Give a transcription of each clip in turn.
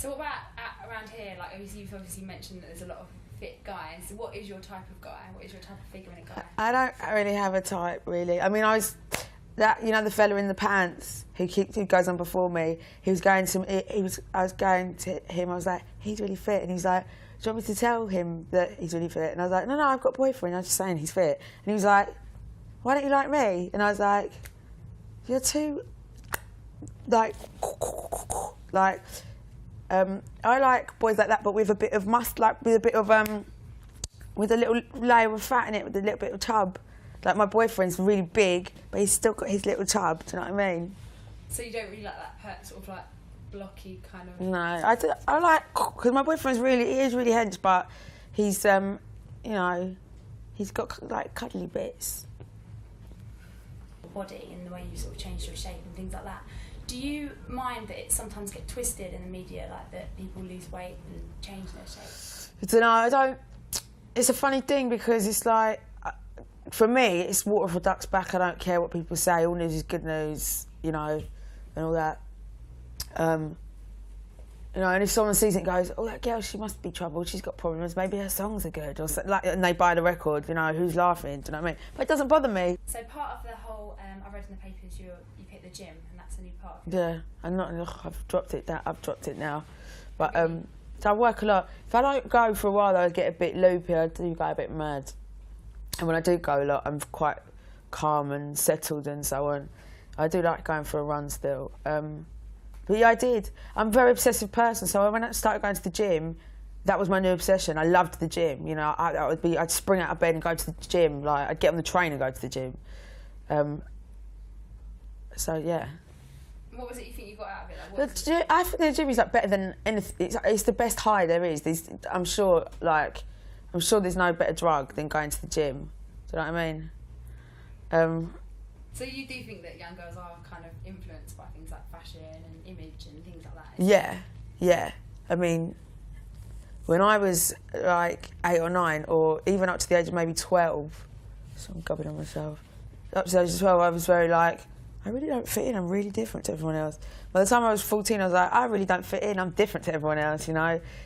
So what about around here? Like, you've obviously mentioned that there's a lot of fit guys. So what is your type of guy? What is your type of figure in a guy? I don't really have a type, really. I mean, the fella in the pants who goes on before me. I was going to him. I was like, he's really fit, and he was like, do you want me to tell him that he's really fit? And I was like, no, I've got a boyfriend. I'm just saying he's fit. And he was like, why don't you like me? And I was like, you're too I like boys like that, but with a bit of with a little layer of fat in it, with a little bit of tub. Like, my boyfriend's really big, but he's still got his little tub. Do you know what I mean? So you don't really like that sort of like blocky kind of. No, I like, because my boyfriend's he is really hench, but he's he's got like cuddly bits. Body and the way you sort of change your shape and things like that. Do you mind that it sometimes get twisted in the media, like that people lose weight and change their shape? I don't. It's a funny thing because it's like, for me, it's water for ducks back. I don't care what people say. All news is good news, and all that. And if someone sees it and goes, oh, that girl, she must be troubled, she's got problems, maybe her songs are good, or so, and they buy the record, who's laughing, do you know what I mean? But it doesn't bother me. So part of the whole, I read in the papers you hit the gym, and that's a new part of it. Yeah, I've dropped it now. But, so I work a lot. If I don't go for a while, though, I get a bit loopy, I do go a bit mad. And when I do go a lot, I'm quite calm and settled and so on. I do like going for a run still. But yeah, I did. I'm a very obsessive person, so when I started going to the gym, that was my new obsession. I loved the gym. I'd spring out of bed and go to the gym. Like, I'd get on the train and go to the gym. So yeah. What was it you think you got out of it? I think the gym is like better than anything. It's the best high there is. I'm sure there's no better drug than going to the gym. Do you know what I mean? So you do think that young girls are kind of influenced by things like fashion and image and things like that? Yeah. I mean, when I was like 8 or 9, or even up to the age of maybe 12, so I'm gubbing on myself. Up to the age of 12, I was very like, I really don't fit in, I'm really different to everyone else. By the time I was 14, I was like, I really don't fit in, I'm different to everyone else,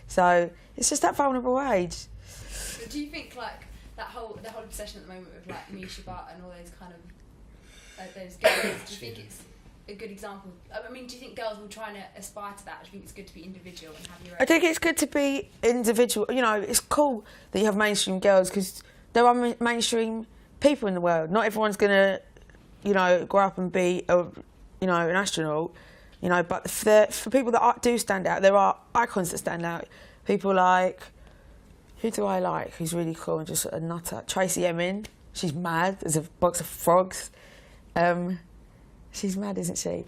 So it's just that vulnerable age. So do you think like the whole obsession at the moment with like Misha Butt and all those kind of those girls, do you think it's a good example? I mean, do you think girls will try and aspire to that? Do you think it's good to be individual and have your own? I think it's good to be individual. It's cool that you have mainstream girls because there are mainstream people in the world. Not everyone's going to, grow up and be, an astronaut. But for people that do stand out, there are icons that stand out. People like, who do I like? Who's really cool and just a nutter? Tracy Emin. She's mad as a box of frogs. She's mad, isn't she?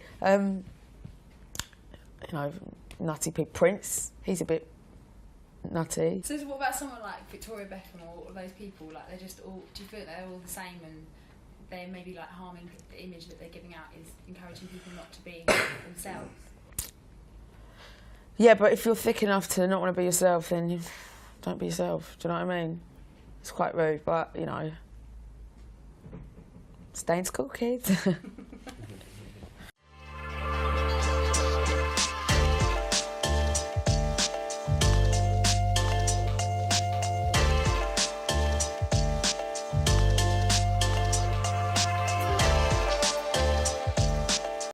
Nutty pig Prince. He's a bit nutty. So what about someone like Victoria Beckham or all those people? Like, they're just all. Do you feel they're all the same and they're maybe like harming the image that they're giving out is encouraging people not to be themselves? Yeah, but if you're thick enough to not want to be yourself, then don't be yourself. Do you know what I mean? It's quite rude, but stay in school, kids.